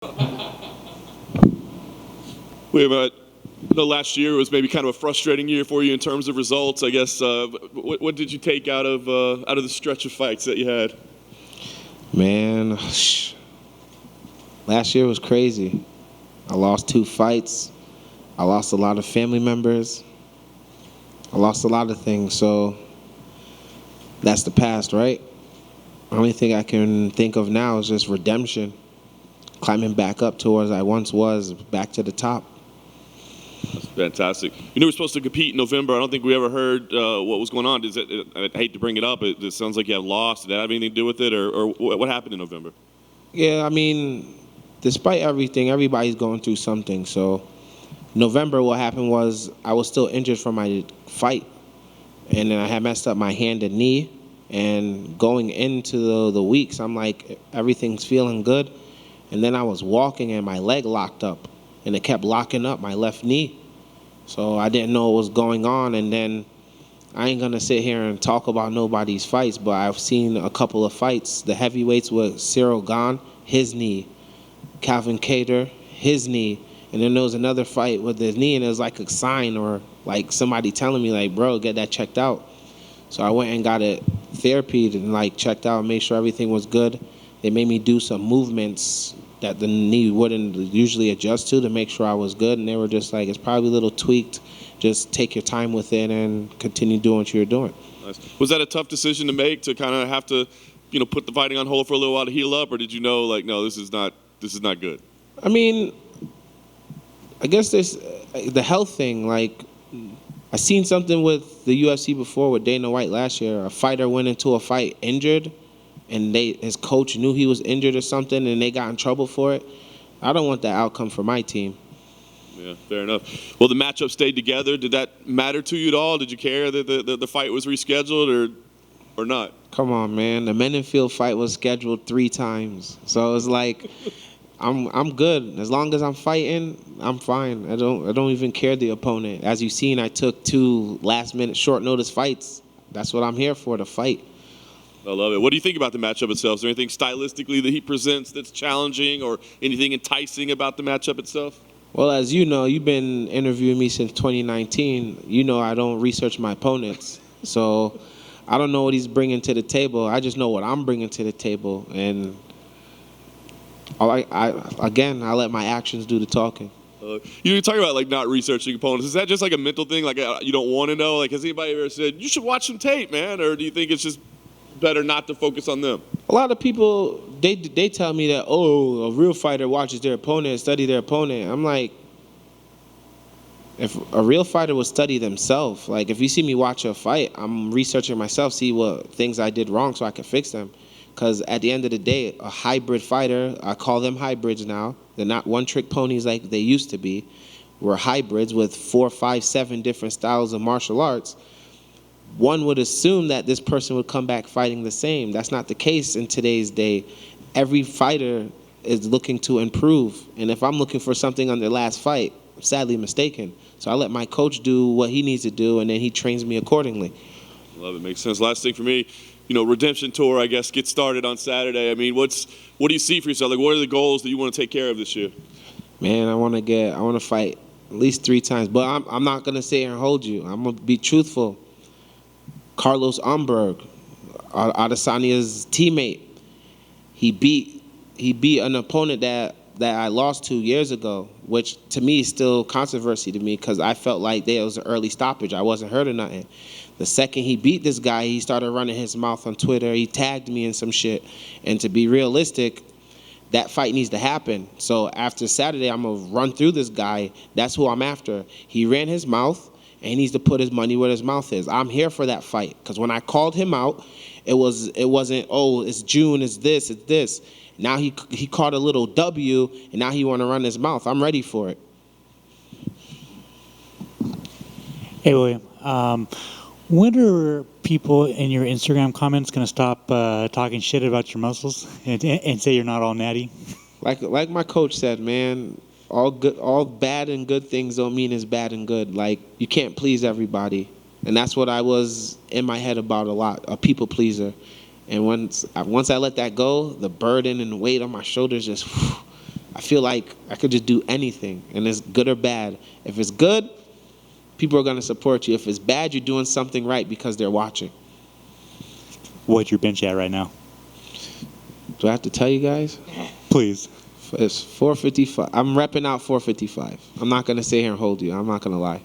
The last year was maybe kind of a frustrating year for you in terms of results. I guess what did you take out of the stretch of fights that you had? Man, last year was crazy. I lost 2 fights. I lost a lot of family members. I lost a lot of things. So that's the past, right? The only thing I can think of now is just redemption, climbing back up towards I once was, back to the top. That's fantastic. You know, we're supposed to compete in November. I don't think we ever heard what was going on. I hate to bring it up. It sounds like you have lost. Did that have anything to do with it, or what happened in November? Yeah, I mean, despite everything, everybody's going through something. So November, what happened was I was still injured from my fight, and then I had messed up my hand and knee. And going into the weeks, I'm like, everything's feeling good. And then I was walking, and my leg locked up, and it kept locking up my left knee. So I didn't know what was going on. And then I ain't going to sit here and talk about nobody's fights, but I've seen a couple of fights. The heavyweights with Cyril Gahn, his knee. Calvin Kattar, his knee. And then there was another fight with his knee, and it was like a sign or like somebody telling me, like, bro, get that checked out. So I went and got it therapied and like checked out and made sure everything was good. They made me do some movements that the knee wouldn't usually adjust to make sure I was good. And they were just like, it's probably a little tweaked. Just take your time with it and continue doing what you're doing. Nice. Was that a tough decision to make, to kind of have to, put the fighting on hold for a little while to heal up, or did you know, like, no, this is not good? I mean, I guess there's the health thing. Like, I seen something with the UFC before with Dana White last year. A fighter went into a fight injured, and his coach knew he was injured or something, and they got in trouble for it. I don't want that outcome for my team. Yeah, fair enough. Well, the matchup stayed together. Did that matter to you at all? Did you care that the fight was rescheduled or not? Come on, man. The Mendenfield fight was scheduled 3 times. So it's like I'm good. As long as I'm fighting, I'm fine. I don't even care the opponent. As you've seen, I took 2 last-minute short notice fights. That's what I'm here for, to fight. I love it. What do you think about the matchup itself? Is there anything stylistically that he presents that's challenging, or anything enticing about the matchup itself? Well, as you know, you've been interviewing me since 2019. You know I don't research my opponents. So I don't know what he's bringing to the table. I just know what I'm bringing to the table. And I let my actions do the talking. You talk about, like, not researching opponents. Is that just like a mental thing? Like, you don't want to know? Like, has anybody ever said, you should watch some tape, man? Or do you think it's just better not to focus on them? A lot of people, they tell me that, oh, a real fighter watches their opponent, study their opponent. I'm like, if a real fighter would study themselves, like if you see me watch a fight, I'm researching myself, see what things I did wrong so I can fix them. Because at the end of the day, a hybrid fighter, I call them hybrids now. They're not one-trick ponies like they used to be. We're hybrids with 4, 5, 7 different styles of martial arts. One would assume that this person would come back fighting the same. That's not the case in today's day. Every fighter is looking to improve. And if I'm looking for something on their last fight, I'm sadly mistaken. So I let my coach do what he needs to do, and then he trains me accordingly. Love it. Makes sense. Last thing for me, Redemption Tour, I guess, gets started on Saturday. I mean, what do you see for yourself? Like, what are the goals that you want to take care of this year? Man, I want to fight at least 3 times. But I'm not going to sit here and hold you. I'm going to be truthful. Carlos Umberg, Adesanya's teammate, he beat an opponent that I lost 2 years ago, which to me is still controversy to me because I felt like there was an early stoppage. I wasn't hurt or nothing. The second he beat this guy, he started running his mouth on Twitter. He tagged me in some shit. And to be realistic, that fight needs to happen. So after Saturday, I'm going to run through this guy. That's who I'm after. He ran his mouth. And he needs to put his money where his mouth is. I'm here for that fight. Because when I called him out, it wasn't, oh, it's June, it's this. Now he caught a little W, and now he want to run his mouth. I'm ready for it. Hey, William. When are people in your Instagram comments going to stop talking shit about your muscles and say you're not all natty? Like my coach said, man, all bad and good things don't mean it's bad and good. Like, you can't please everybody. And that's what I was in my head about a lot, a people pleaser. And once I let that go, the burden and the weight on my shoulders just, I feel like I could just do anything, and it's good or bad. If it's good, people are going to support you. If it's bad, you're doing something right because they're watching. What's your bench at right now? Do I have to tell you guys? Please. It's 455. I'm repping out 455. I'm not going to sit here and hold you. I'm not going to lie.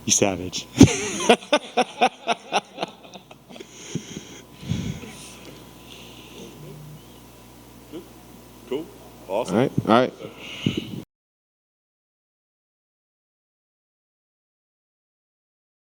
You savage. Cool. Awesome. All right.